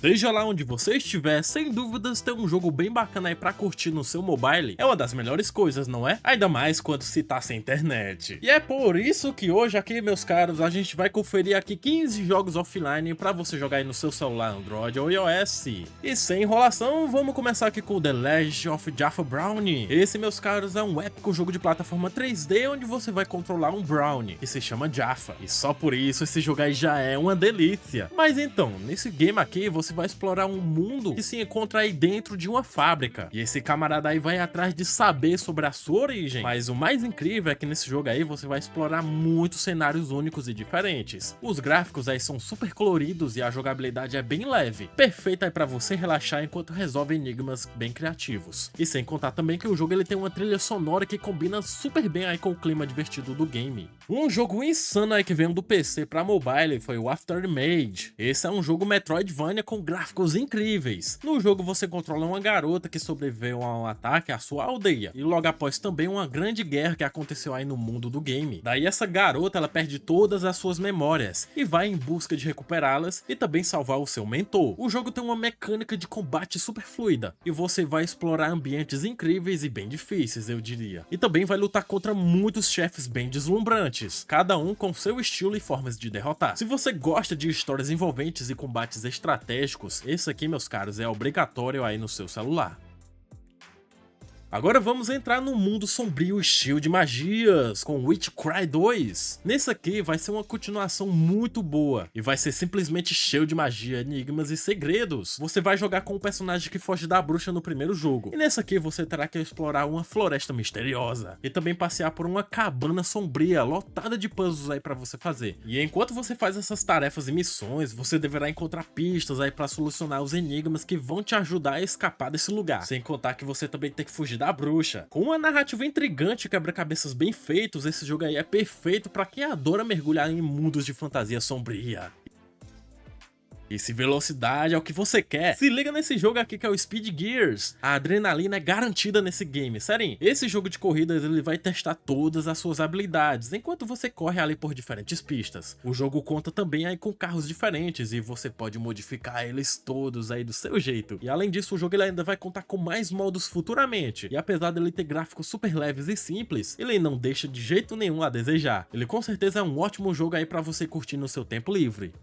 Seja lá onde você estiver, sem dúvidas ter um jogo bem bacana aí pra curtir no seu mobile é uma das melhores coisas, não é? Ainda mais quando se tá sem internet. E é por isso que hoje aqui, meus caros, a gente vai conferir aqui 15 jogos offline pra você jogar aí no seu celular Android ou iOS. E sem enrolação, vamos começar aqui com The Legend of Jaffa Brownie. Esse, meus caros, é um épico jogo de plataforma 3D onde você vai controlar um Brownie, que se chama Jaffa. E só por isso esse jogo aí já é uma delícia. Mas então, nesse game aqui você vai explorar um mundo que se encontra aí dentro de uma fábrica. E esse camarada aí vai atrás de saber sobre a sua origem. Mas o mais incrível é que nesse jogo aí você vai explorar muitos cenários únicos e diferentes. Os gráficos aí são super coloridos e a jogabilidade é bem leve. Perfeita aí pra você relaxar enquanto resolve enigmas bem criativos. E sem contar também que o jogo ele tem uma trilha sonora que combina super bem aí com o clima divertido do game. Um jogo insano aí que veio do PC pra mobile foi o Aftermath. Esse é um jogo Metroidvania com gráficos incríveis. No jogo você controla uma garota que sobreviveu a um ataque à sua aldeia, e logo após também uma grande guerra que aconteceu aí no mundo do game. Daí essa garota ela perde todas as suas memórias e vai em busca de recuperá-las e também salvar o seu mentor. O jogo tem uma mecânica de combate super fluida e você vai explorar ambientes incríveis e bem difíceis, eu diria. E também vai lutar contra muitos chefes bem deslumbrantes, cada um com seu estilo e formas de derrotar. Se você gosta de histórias envolventes e combates estratégicos, esse aqui, meus caros, é obrigatório aí no seu celular. Agora vamos entrar no mundo sombrio e cheio de magias, com Witch Cry 2. Nesse aqui vai ser uma continuação muito boa, e vai ser simplesmente cheio de magia, enigmas e segredos. Você vai jogar com um personagem que foge da bruxa no primeiro jogo, e nesse aqui você terá que explorar uma floresta misteriosa, e também passear por uma cabana sombria, lotada de puzzles aí pra você fazer. E enquanto você faz essas tarefas e missões, você deverá encontrar pistas aí pra solucionar os enigmas que vão te ajudar a escapar desse lugar. Sem contar que você também tem que fugir da bruxa. Com uma narrativa intrigante e quebra-cabeças bem feitos, esse jogo aí é perfeito pra quem adora mergulhar em mundos de fantasia sombria. E se velocidade é o que você quer, se liga nesse jogo aqui que é o Speed Gears. A adrenalina é garantida nesse game, sério. Esse jogo de corridas ele vai testar todas as suas habilidades, enquanto você corre ali por diferentes pistas. O jogo conta também aí com carros diferentes e você pode modificar eles todos aí do seu jeito. E além disso, o jogo ele ainda vai contar com mais modos futuramente. E apesar dele ter gráficos super leves e simples, ele não deixa de jeito nenhum a desejar. Ele com certeza é um ótimo jogo aí pra você curtir no seu tempo livre.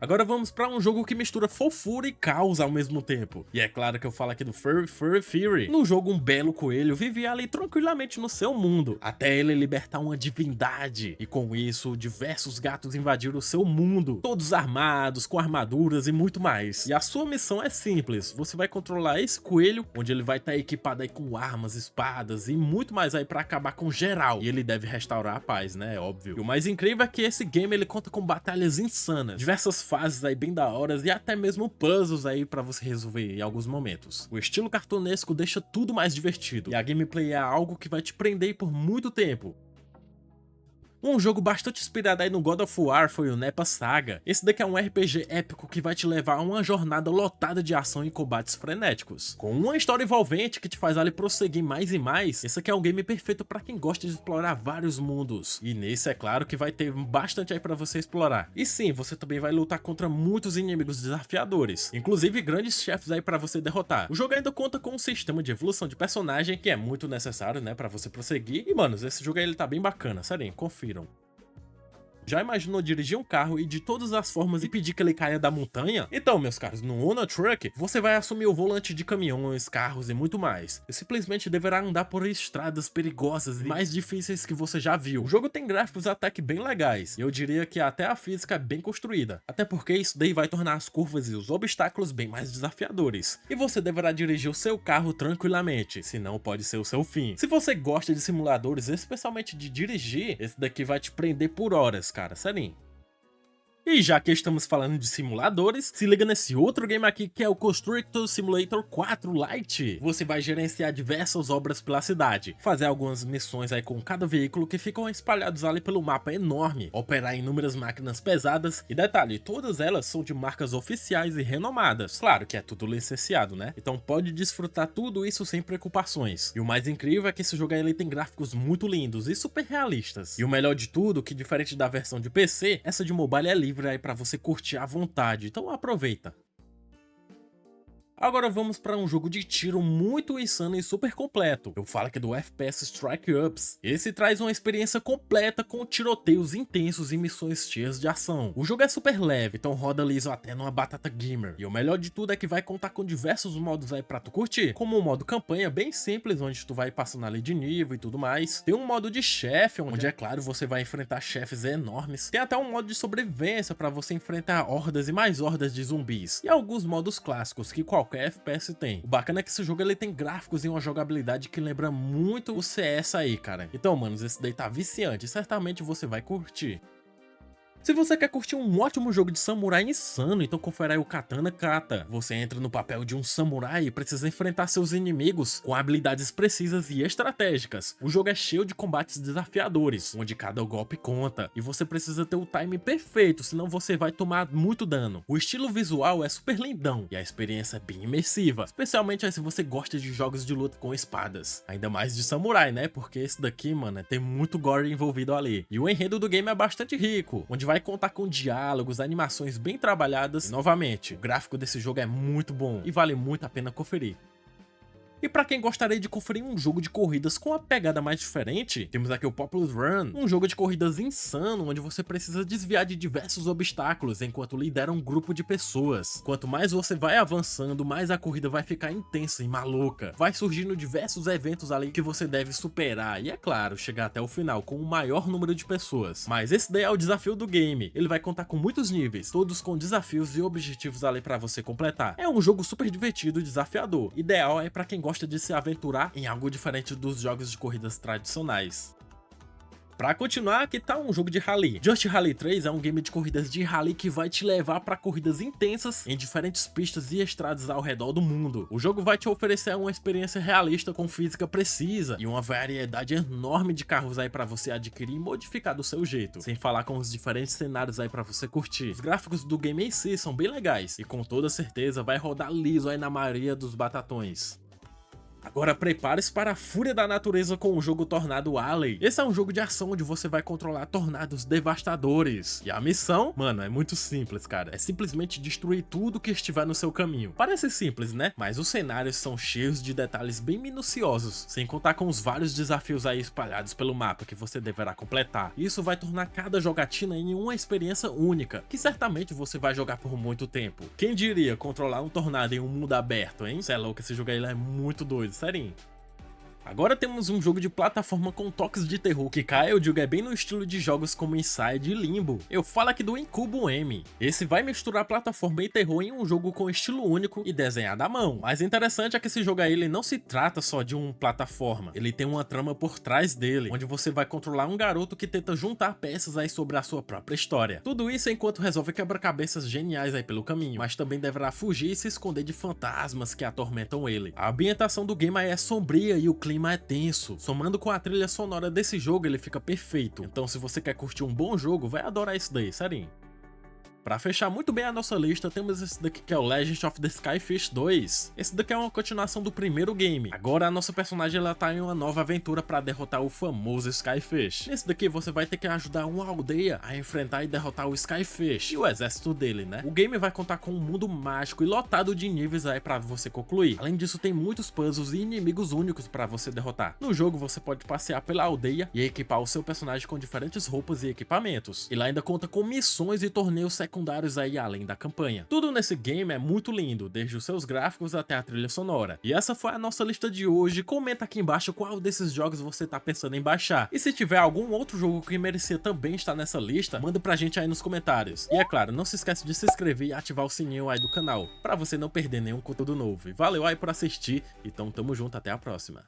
Agora vamos pra um jogo que mistura fofura e caos ao mesmo tempo. E é claro que eu falo aqui do Furry Fury. No jogo, um belo coelho vivia ali tranquilamente no seu mundo, até ele libertar uma divindade. E com isso, diversos gatos invadiram o seu mundo, todos armados, com armaduras e muito mais. E a sua missão é simples, você vai controlar esse coelho, onde ele vai estar equipado aí com armas, espadas e muito mais aí pra acabar com geral. E ele deve restaurar a paz, né? Óbvio. E o mais incrível é que esse game ele conta com batalhas insanas, diversas fases aí bem da hora e até mesmo puzzles aí pra você resolver em alguns momentos. O estilo cartunesco deixa tudo mais divertido e a gameplay é algo que vai te prender por muito tempo. Um jogo bastante inspirado aí no God of War foi o Nepa Saga. Esse daqui é um RPG épico que vai te levar a uma jornada lotada de ação e combates frenéticos. Com uma história envolvente que te faz ali prosseguir mais e mais, esse aqui é um game perfeito pra quem gosta de explorar vários mundos. E nesse é claro que vai ter bastante aí pra você explorar. E sim, você também vai lutar contra muitos inimigos desafiadores, inclusive grandes chefes aí pra você derrotar. O jogo ainda conta com um sistema de evolução de personagem que é muito necessário, né, pra você prosseguir. E manos, esse jogo aí ele tá bem bacana, sério, confira. Já imaginou dirigir um carro e de todas as formas e pedir que ele caia da montanha? Então, meus caros, no Uno Truck, você vai assumir o volante de caminhões, carros e muito mais. E simplesmente deverá andar por estradas perigosas e mais difíceis que você já viu. O jogo tem gráficos até que bem legais, e eu diria que até a física é bem construída. Até porque isso daí vai tornar as curvas e os obstáculos bem mais desafiadores. E você deverá dirigir o seu carro tranquilamente, senão pode ser o seu fim. Se você gosta de simuladores, especialmente de dirigir, esse daqui vai te prender por horas, cara, sério. E já que estamos falando de simuladores, se liga nesse outro game aqui que é o Constructor Simulator 4 Lite. Você vai gerenciar diversas obras pela cidade, fazer algumas missões aí com cada veículo que ficam espalhados ali pelo mapa enorme, operar inúmeras máquinas pesadas e detalhe, todas elas são de marcas oficiais e renomadas. Claro que é tudo licenciado, né? Então pode desfrutar tudo isso sem preocupações. E o mais incrível é que esse jogo aí ele tem gráficos muito lindos e super realistas. E o melhor de tudo, que diferente da versão de PC, essa de mobile é livre aí pra você curtir à vontade, então aproveita. Agora vamos para um jogo de tiro muito insano e super completo. Eu falo aqui do FPS Strike Ups. Esse traz uma experiência completa com tiroteios intensos e missões cheias de ação. O jogo é super leve, então roda liso até numa batata gamer. E o melhor de tudo é que vai contar com diversos modos aí pra tu curtir, como um modo campanha bem simples, onde tu vai passando ali de nível e tudo mais. Tem um modo de chefe, onde é claro você vai enfrentar chefes enormes. Tem até um modo de sobrevivência para você enfrentar hordas e mais hordas de zumbis. E alguns modos clássicos que qualquer FPS tem. O bacana é que esse jogo ele tem gráficos e uma jogabilidade que lembra muito o CS aí, cara. Então, manos, esse daí tá viciante e certamente você vai curtir. Se você quer curtir um ótimo jogo de samurai insano, então confere aí o Katana Kata. Você entra no papel de um samurai e precisa enfrentar seus inimigos com habilidades precisas e estratégicas. O jogo é cheio de combates desafiadores, onde cada golpe conta, e você precisa ter o time perfeito, senão você vai tomar muito dano. O estilo visual é super lindão, e a experiência é bem imersiva, especialmente se você gosta de jogos de luta com espadas. Ainda mais de samurai, né? Porque esse daqui, mano, tem muito gore envolvido ali. E o enredo do game é bastante rico, onde vai contar com diálogos, animações bem trabalhadas e, novamente, o gráfico desse jogo é muito bom e vale muito a pena conferir. E pra quem gostaria de conferir um jogo de corridas com uma pegada mais diferente, temos aqui o Populous Run, um jogo de corridas insano, onde você precisa desviar de diversos obstáculos enquanto lidera um grupo de pessoas. Quanto mais você vai avançando, mais a corrida vai ficar intensa e maluca. Vai surgindo diversos eventos ali que você deve superar e, é claro, chegar até o final com o maior número de pessoas. Mas esse daí é o desafio do game. Ele vai contar com muitos níveis, todos com desafios e objetivos ali pra você completar. É um jogo super divertido e desafiador. Ideal é pra quem gosta de se aventurar em algo diferente dos jogos de corridas tradicionais. Pra continuar, aqui tá um jogo de rally. Just Rally 3 é um game de corridas de rally que vai te levar pra corridas intensas em diferentes pistas e estradas ao redor do mundo. O jogo vai te oferecer uma experiência realista com física precisa e uma variedade enorme de carros aí pra você adquirir e modificar do seu jeito, sem falar com os diferentes cenários aí pra você curtir. Os gráficos do game em si são bem legais e com toda certeza vai rodar liso aí na maioria dos batatões. Agora prepare-se para a fúria da natureza com o jogo Tornado Alley. Esse é um jogo de ação onde você vai controlar tornados devastadores. E a missão, mano, é muito simples, cara. É simplesmente destruir tudo que estiver no seu caminho. Parece simples, né? Mas os cenários são cheios de detalhes bem minuciosos, sem contar com os vários desafios aí espalhados pelo mapa que você deverá completar. Isso vai tornar cada jogatina em uma experiência única, que certamente você vai jogar por muito tempo. Quem diria controlar um tornado em um mundo aberto, hein? Cê é louco, esse jogo aí é muito doido. Serinho. Agora temos um jogo de plataforma com toques de terror que, eu digo, é bem no estilo de jogos como Inside e Limbo. Eu falo aqui do Incubo M. Esse vai misturar plataforma e terror em um jogo com estilo único e desenhado à mão. Mas interessante é que esse jogo aí ele não se trata só de uma plataforma, ele tem uma trama por trás dele, onde você vai controlar um garoto que tenta juntar peças aí sobre a sua própria história. Tudo isso enquanto resolve quebra-cabeças geniais aí pelo caminho, mas também deverá fugir e se esconder de fantasmas que atormentam ele. A ambientação do game aí é sombria e o clima é tenso. Somando com a trilha sonora desse jogo, ele fica perfeito. Então, se você quer curtir um bom jogo, vai adorar isso daí, serinho. Pra fechar muito bem a nossa lista, temos esse daqui que é o Legend of the Skyfish 2. Esse daqui é uma continuação do primeiro game. Agora a nossa personagem ela tá em uma nova aventura pra derrotar o famoso Skyfish. Nesse daqui você vai ter que ajudar uma aldeia a enfrentar e derrotar o Skyfish e o exército dele, né? O game vai contar com um mundo mágico e lotado de níveis aí pra você concluir. Além disso, tem muitos puzzles e inimigos únicos pra você derrotar. No jogo você pode passear pela aldeia e equipar o seu personagem com diferentes roupas e equipamentos. Ele ainda conta com missões e torneios secundários aí além da campanha. Tudo nesse game é muito lindo, desde os seus gráficos até a trilha sonora. E essa foi a nossa lista de hoje. Comenta aqui embaixo qual desses jogos você tá pensando em baixar. E se tiver algum outro jogo que merecia também estar nessa lista, manda pra gente aí nos comentários. E é claro, não se esquece de se inscrever e ativar o sininho aí do canal, pra você não perder nenhum conteúdo novo. E valeu aí por assistir, então tamo junto, até a próxima.